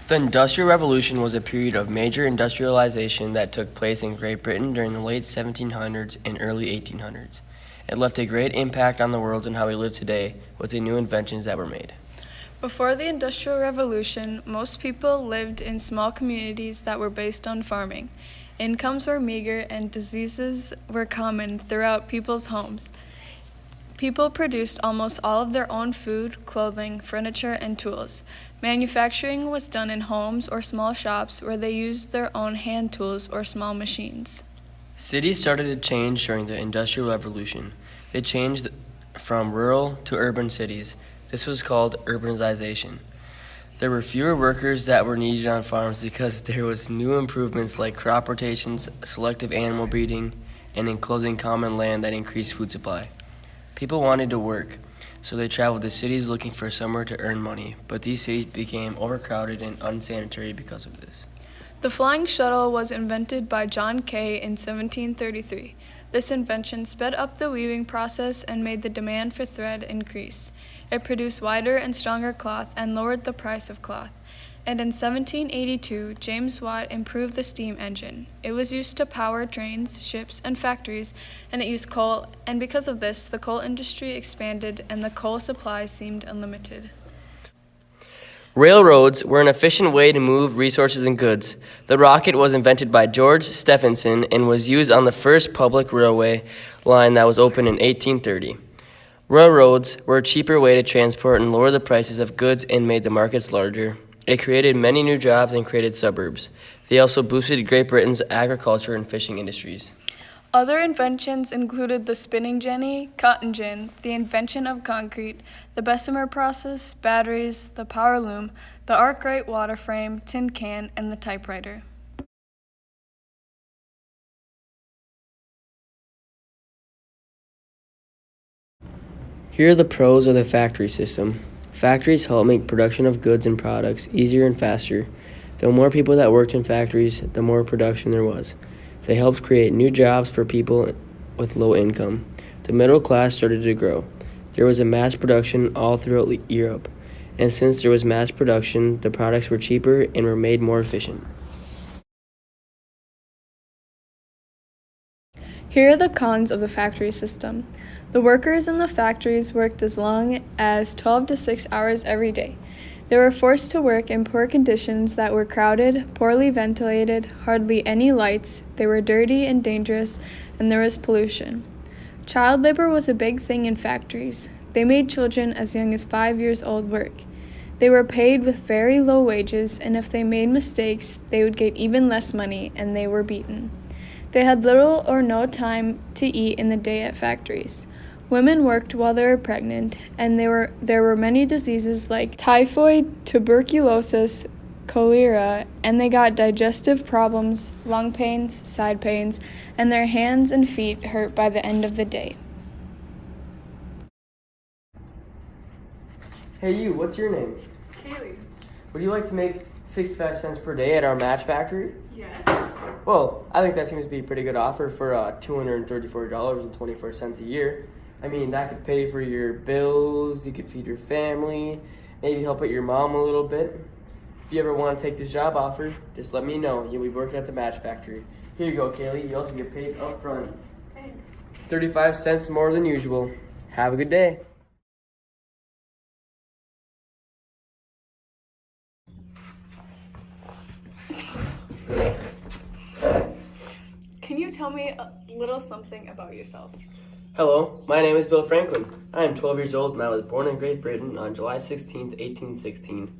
The Industrial Revolution was a period of major industrialization that took place in Great Britain during the late 1700s and early 1800s. It left a great impact on the world and how we live today with the new inventions that were made. Before the Industrial Revolution, most people lived in small communities that were based on farming. Incomes were meager and diseases were common throughout people's homes. People produced almost all of their own food, clothing, furniture, and tools. Manufacturing was done in homes or small shops where they used their own hand tools or small machines. Cities started to change during the Industrial Revolution. They changed from rural to urban cities. This was called urbanization. There were fewer workers that were needed on farms because there was new improvements like crop rotations, selective animal breeding, and enclosing common land that increased food supply. People wanted to work, so they traveled to cities looking for somewhere to earn money, but these cities became overcrowded and unsanitary because of this. The flying shuttle was invented by John Kay in 1733. This invention sped up the weaving process and made the demand for thread increase. It produced wider and stronger cloth and lowered the price of cloth. And in 1782, James Watt improved the steam engine. It was used to power trains, ships, and factories, and it used coal, and because of this, the coal industry expanded and the coal supply seemed unlimited. Railroads were an efficient way to move resources and goods. The rocket was invented by George Stephenson and was used on the first public railway line that was opened in 1830. Railroads were a cheaper way to transport and lower the prices of goods and made the markets larger. It created many new jobs and created suburbs. They also boosted Great Britain's agriculture and fishing industries. Other inventions included the spinning jenny, cotton gin, the invention of concrete, the Bessemer process, batteries, the power loom, the Arkwright water frame, tin can, and the typewriter. Here are the pros of the factory system. Factories help make production of goods and products easier and faster. The more people that worked in factories, the more production there was. They helped create new jobs for people with low income. The middle class started to grow. There was a mass production all throughout Europe. And since there was mass production, the products were cheaper and were made more efficient. Here are the cons of the factory system. The workers in the factories worked as long as 12 to 6 hours every day. They were forced to work in poor conditions that were crowded, poorly ventilated, hardly any lights, they were dirty and dangerous, and there was pollution. Child labor was a big thing in factories. They made children as young as 5 years old work. They were paid with very low wages, and if they made mistakes, they would get even less money, and they were beaten. They had little or no time to eat in the day at factories. Women worked while they were pregnant, and there were many diseases like typhoid, tuberculosis, cholera, and they got digestive problems, lung pains, side pains, and their hands and feet hurt by the end of the day. Hey you, what's your name? Kaylee. Would you like to make 65 cents per day at our match factory? Yes. Well, I think that seems to be a pretty good offer for $234.24 a year. I mean, that could pay for your bills, you could feed your family, maybe help out your mom a little bit. If you ever want to take this job offer, just let me know. You'll be working at the match factory. Here you go, Kaylee. You also get paid up front. Thanks. 35 cents more than usual. Have a good day. Can you tell me a little something about yourself? Hello, my name is Bill Franklin. I am 12 years old and I was born in Great Britain on July 16, 1816.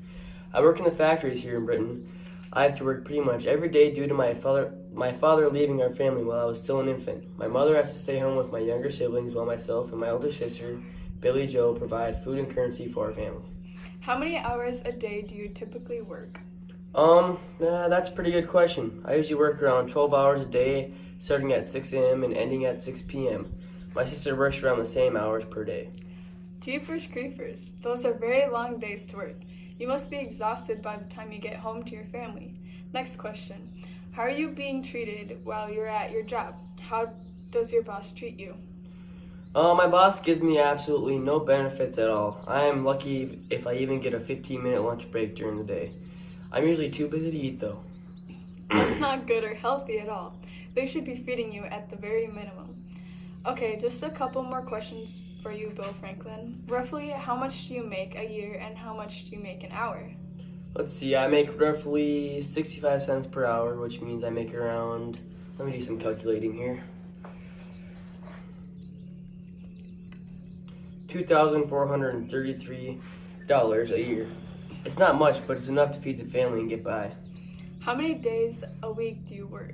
I work in the factories here in Britain. I have to work pretty much every day due to my father leaving our family while I was still an infant. My mother has to stay home with my younger siblings while myself and my older sister, Billy Joe, provide food and currency for our family. How many hours a day do you typically work? That's a pretty good question. I usually work around 12 hours a day, starting at 6 a.m. and ending at 6 p.m. My sister works around the same hours per day. Jeepers creepers, those are very long days to work. You must be exhausted by the time you get home to your family. Next question. How are you being treated while you're at your job? How does your boss treat you? My boss gives me absolutely no benefits at all. I am lucky if I even get a 15-minute lunch break during the day. I'm usually too busy to eat though. That's not good or healthy at all. They should be feeding you at the very minimum. Okay, just a couple more questions for you, Bill Franklin. Roughly, how much do you make a year and how much do you make an hour? Let's see, I make roughly 65 cents per hour, which means I make around, let me do some calculating here. $2,433 a year. It's not much, but it's enough to feed the family and get by. How many days a week do you work?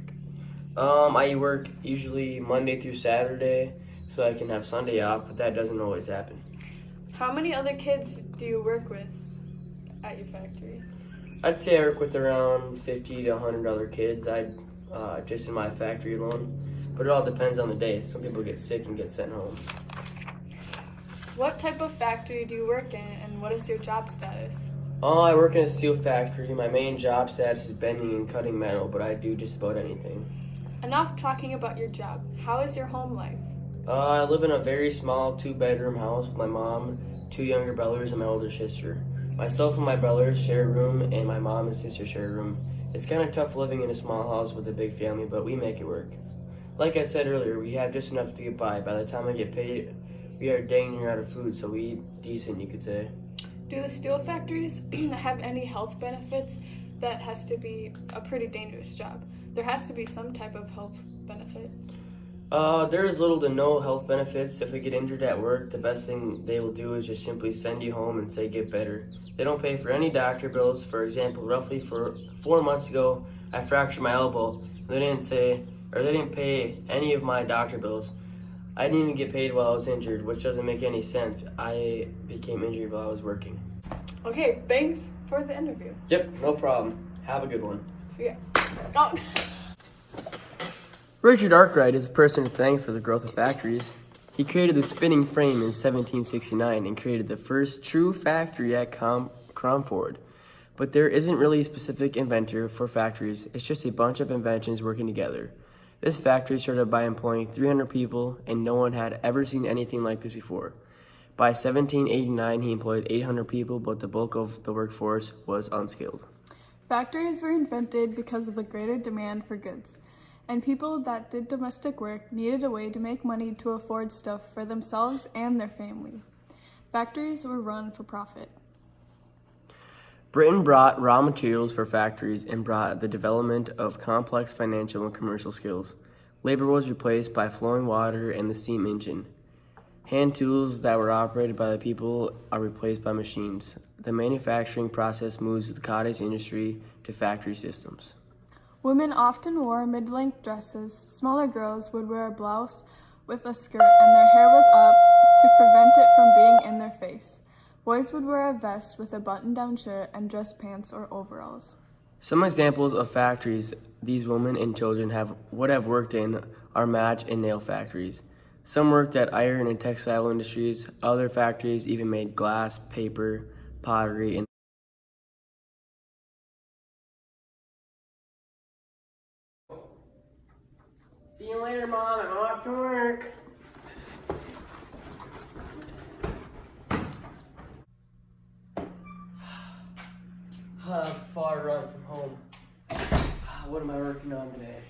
I work usually Monday through Saturday, so I can have Sunday off, but that doesn't always happen. How many other kids do you work with at your factory? I'd say I work with around 50 to 100 other kids. Just in my factory alone, but it all depends on the day. Some people get sick and get sent home. What type of factory do you work in, and what is your job status? I work in a steel factory. My main job status is bending and cutting metal, but I do just about anything. Enough talking about your job. How is your home life? I live in a very small 2-bedroom house with my mom, 2 younger brothers, and my older sister. Myself and my brothers share a room, and my mom and sister share a room. It's kind of tough living in a small house with a big family, but we make it work. Like I said earlier, we have just enough to get by. By the time I get paid, we are dang near out of food, so we eat decent, you could say. Do the steel factories have any health benefits? That has to be a pretty dangerous job. There has to be some type of health benefit. There is little to no health benefits. If we get injured at work, the best thing they will do is just simply send you home and say get better. They don't pay for any doctor bills. For example, roughly for 4 months ago, I fractured my elbow. They didn't pay any of my doctor bills. I didn't even get paid while I was injured, which doesn't make any sense. I became injured while I was working. Okay, thanks for the interview. Yep, no problem. Have a good one. See ya. Oh. Richard Arkwright is a person to thank for the growth of factories. He created the spinning frame in 1769 and created the first true factory at Cromford. But there isn't really a specific inventor for factories, it's just a bunch of inventions working together. This factory started by employing 300 people, and no one had ever seen anything like this before. By 1789, he employed 800 people, but the bulk of the workforce was unskilled. Factories were invented because of the greater demand for goods, and people that did domestic work needed a way to make money to afford stuff for themselves and their family. Factories were run for profit. Britain brought raw materials for factories and brought the development of complex financial and commercial skills. Labor was replaced by flowing water and the steam engine. Hand tools that were operated by the people are replaced by machines. The manufacturing process moves the cottage industry to factory systems. Women often wore mid-length dresses. Smaller girls would wear a blouse with a skirt and their hair was up to prevent it from being in their face. Boys would wear a vest with a button-down shirt and dress pants or overalls. Some examples of factories these women and children would have worked in are match and nail factories. Some worked at iron and textile industries. Other factories even made glass, paper, pottery, and See you later, Mom. I'm off to work. Far run from home. What am I working on today?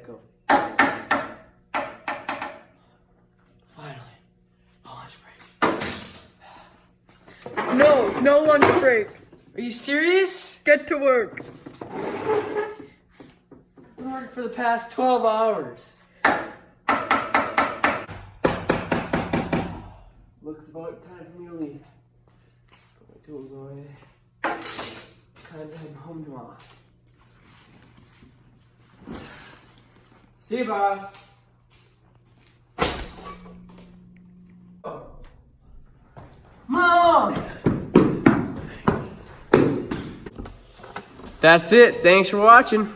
Go. Finally, lunch break. No lunch break. Are you serious? Get to work. I've been working for the past 12 hours. Looks about time for me to leave. Put my tools away. Time to head home tomorrow. See you, boss. Oh. Mom! That's it. Thanks for watching.